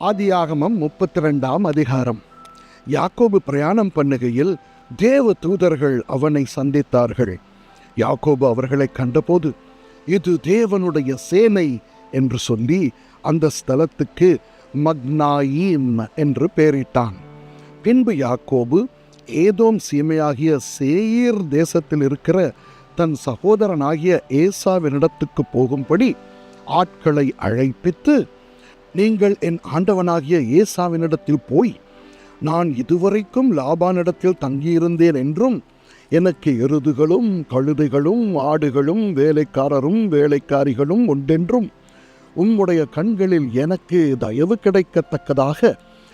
ஆதியாகமம் 32ஆம் அதிகாரம். யாக்கோபு பிரயாணம் பண்ணுகையில் தேவ தூதர்கள் அவனை சந்தித்தார்கள். யாக்கோபு அவர்களை கண்டபோது, இது தேவனுடைய சேனை என்று சொல்லி அந்த ஸ்தலத்துக்கு மக்னாயீம் என்று பெயரிட்டான். பின்பு யாக்கோபு ஏதோம் சீமையாகிய சேயீர் தேசத்தில் இருக்கிற தன் சகோதரனாகிய ஏசாவினிடத்துக்கு போகும்படி ஆட்களை அழைப்பித்து, நீங்கள் என் ஆண்டவனாகிய ஏசாவினிடத்தில் போய், நான் இதுவரைக்கும் லாபானிடத்தில் தங்கியிருந்தேன் என்றும் எனக்கு எருதுகளும் கழுதைகளும் ஆடுகளும் வேலைக்காரரும் வேலைக்காரிகளும் உண்டென்றும் உம்முடைய கண்களில் எனக்கு தயவு கிடைக்கத்தக்கதாக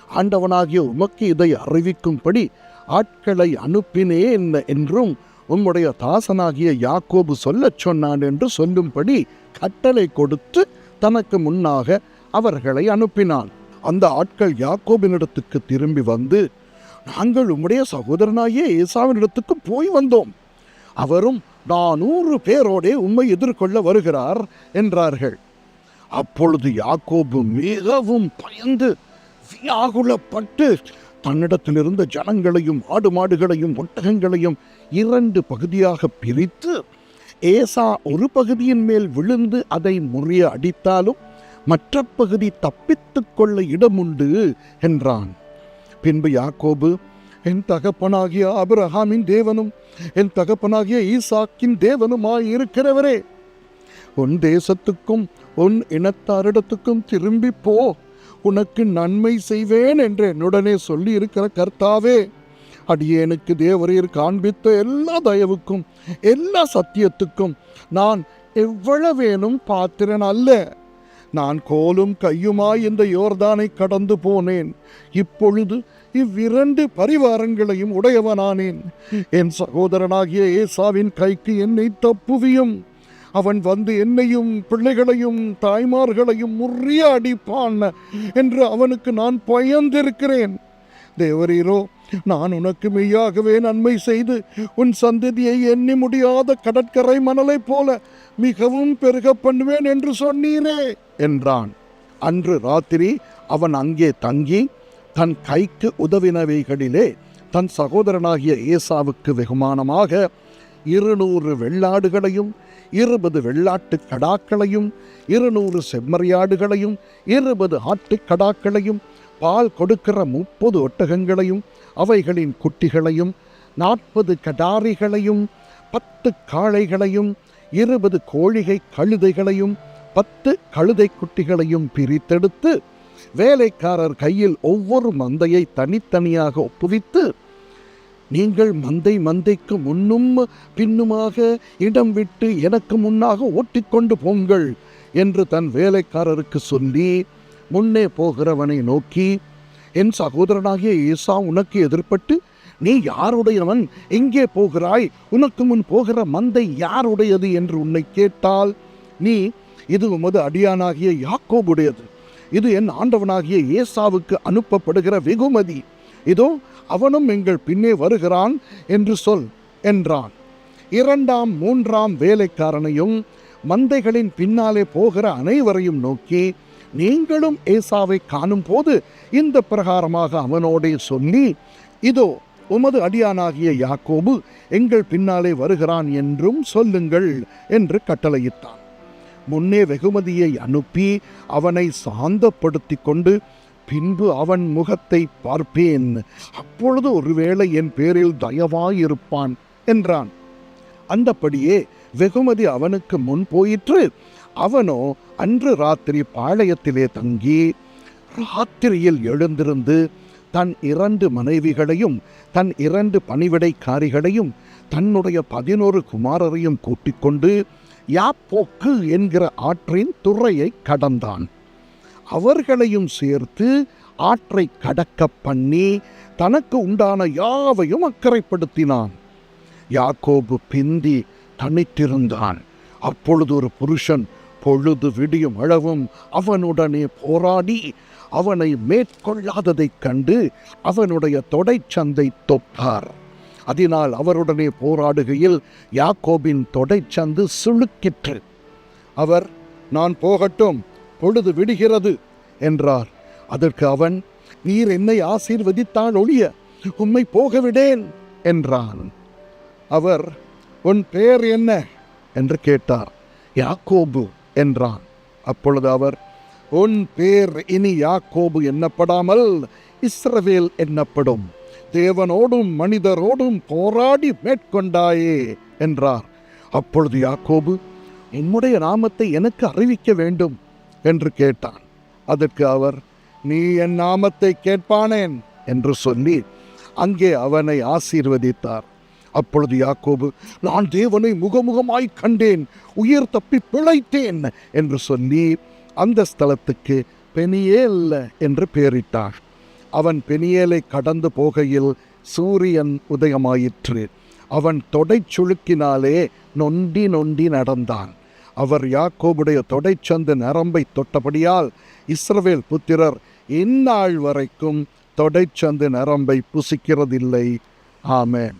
ஆண்டவனாகிய உமக்கு இதை அறிவிக்கும்படி ஆட்களை அனுப்பினேன் என்றும் உம்முடைய தாசனாகிய யாக்கோபு சொல்லச் சொன்னான் என்று சொல்லும்படி கட்டளை கொடுத்து தனக்கு முன்னாக அவர்களை அனுப்பினான். அந்த ஆட்கள் யாக்கோபினிடத்துக்கு திரும்பி வந்து, நாங்கள் உம்முடைய சகோதரனாகிய ஏசாவினிடத்துக்கு போய் வந்தோம், அவரும் 400 பேரோடே உம்மை எதிர்கொள்ள வருகிறார் என்றார்கள். அப்பொழுது யாக்கோபு மிகவும் பயந்து வியாகுலப்பட்டு தன்னிடத்தில் இருந்த ஜனங்களையும் ஆடு மாடுகளையும் ஒட்டகங்களையும் 2 பகுதியாக பிரித்து, ஏசா ஒரு பகுதியின் மேல் விழுந்து அதை முறிய அடித்தாலும் மற்ற பகுதி தப்பித்துக் கொள்ள இடமுண்டு என்றான். பின்பு யாக்கோபு, என் தகப்பனாகிய ஆபிரகாமின் தேவனும் என் தகப்பனாகிய ஈசாக்கின் தேவனுமாயிருக்கிறவரே, உன் தேசத்துக்கும் உன் இனத்தாரிடத்துக்கும் திரும்பி போ, உனக்கு நன்மை செய்வேன் என்று என்னுடனே சொல்லி இருக்கிற கர்த்தாவே, அடியேனுக்கு தேவரீர் காண்பித்த எல்லா தயவுக்கும் எல்லா சத்தியத்துக்கும் நான் எவ்வளவேனும் பாத்திரன் அல்ல. நான் கோலும் கையுமாய் இந்த யோர்தானை கடந்து போனேன். இப்பொழுது 2 பரிவாரங்களையும் உடையவனானேன். என் சகோதரனாகிய ஏசாவின் கைக்கு என்னை தப்புவியும். அவன் வந்து என்னையும் பிள்ளைகளையும் தாய்மார்களையும் முறிய அடிப்பான் என்று அவனுக்கு நான் பயந்திருக்கிறேன். தேவரீரோ, நான் உனக்கு மெய்யாகவே நன்மை செய்து உன் சந்ததியை எண்ணி முடியாத கடற்கரை மணலை போல மிகவும் பெருக பண்ணுவேன் என்று சொன்னீரே என்றான். அன்று ராத்திரி அவன் அங்கே தங்கி தன் கைக்கு உதவினவைகளிலே தன் சகோதரனாகிய ஏசாவுக்கு வெகுமானமாக 200 வெள்ளாடுகளையும் 20 வெள்ளாட்டு கடாக்களையும் 200 செம்மறியாடுகளையும் 20 ஆட்டுக்கடாக்களையும் பால் கொடுக்கிற 30 ஒட்டகங்களையும் அவைகளின் குட்டிகளையும் 40 கடாரிகளையும் 10 காளைகளையும் 20 கோழிகை கழுதைகளையும் 10 கழுதை குட்டிகளையும் பிரித்தெடுத்து வேலைக்காரர் கையில் ஒவ்வொரு மந்தையை தனித்தனியாக ஒப்புவித்து, நீங்கள் மந்தைக்கு முன்னும் பின்னுமாக இடம் விட்டு எனக்கு முன்னாக ஓட்டிக்கொண்டு போங்கள் என்று தன் வேலைக்காரருக்கு சொல்லி, முன்னே போகிறவனை நோக்கி, என் சகோதரனாகிய ஏசா உனக்கு எதிர்பட்டு, நீ யாருடையவன், எங்கே போகிறாய், உனக்கு முன் போகிற மந்தை யாருடையது என்று உன்னை கேட்டால், நீ, இது உமது அடியானாகிய யாக்கோபுடையது, இது என் ஆண்டவனாகிய ஏசாவுக்கு அனுப்பப்படுகிற வெகுமதி, இதோ அவனும் எங்கள் பின்னே வருகிறான் என்று சொல் என்றான். 2ஆம் 3ஆம் வேலைக்காரனையும் மந்தைகளின் பின்னாலே போகிற அனைவரையும் நோக்கி, நீங்களும் ஏசாவை காணும் போது இந்த பிரகாரமாக அவனோடே சொல்லி, இதோ உமது அடியானாகிய யாக்கோபு எங்கள் பின்னாலே வருகிறான் என்றும் சொல்லுங்கள் என்று கட்டளையிட்டான். முன்னே வெகுமதியை அனுப்பி அவனை சாந்தப்படுத்தி கொண்டு, பின்பு அவன் முகத்தை பார்ப்பேன், அப்பொழுது ஒருவேளை என் பேரில் தயவாயிருப்பான் என்றான். அந்தபடியே வெகுமதி அவனுக்கு முன் போயிற்று. அவனோ அன்று ராத்திரி பாளையத்திலே தங்கி ராத்திரியில் எழுந்திருந்து தன் 2 மனைவிகளையும் தன் 2 பணிவிடைக்காரிகளையும் தன்னுடைய 11 குமாரரையும் கூட்டிக் கொண்டு யாப்போக்கு என்கிற ஆற்றின் துறையை கடந்தான். அவர்களையும் சேர்த்து ஆற்றை கடக்க பண்ணி தனக்கு உண்டான யாவையும் அக்கறைப்படுத்தினான். யாக்கோபு பிந்தி தனித்திருந்தான். அப்பொழுது ஒரு புருஷன் பொழுது விடியும் அளவும் அவனுடனே போராடி அவனை மேற்கொள்ளாததைக் கண்டு அவனுடைய தொடைச்சந்தை தொட்டார். அதனால் அவருடனே போராடுகையில் யாக்கோபின் தொடைச்சந்து சுளுக்கிற்று. அவர், நான் போகட்டும், பொழுது விடுகிறது என்றார். அதற்கு அவன், நீர் என்னை ஆசீர்வதித்தால் ஒழிய உம்மை போகவிடேன் என்றான். அவர், உன் பெயர் என்ன என்று கேட்டார். யாக்கோபு என்றான். அப்பொழுது அவர், உன் பேர் இனி யாக்கோபு என்னப்படாமல் இஸ்ரவேல் என்னப்படும், தேவனோடும் மனிதரோடும் போராடி மேற்கொண்டாயே என்றார். அப்பொழுது யாக்கோபு, என்னுடைய நாமத்தை எனக்கு அறிவிக்க வேண்டும் என்று கேட்டான். அதற்கு அவர், நீ என் நாமத்தை கேட்பானேன் என்று சொல்லி அங்கே அவனை ஆசீர்வதித்தார். அப்பொழுது யாக்கோபு, நான் தேவனை முகமுகமாய் கண்டேன், உயிர் தப்பி பிழைத்தேன் என்று சொல்லி அந்த ஸ்தலத்துக்கு பெனியேல் என்று பெயரிட்டார். அவன் பெனியேலை கடந்து போகையில் சூரியன் உதயமாயிற்று. அவன் தொடைச்சுளுக்கினாலே நொண்டி நொண்டி நடந்தான். அவர் யாக்கோபுடைய தொடைச்சந்து நரம்பை தொட்டபடியால் இஸ்ரவேல் புத்திரர் இந்நாள் வரைக்கும் தொடைச்சந்து நரம்பை புசிக்கிறதில்லை. ஆமென்.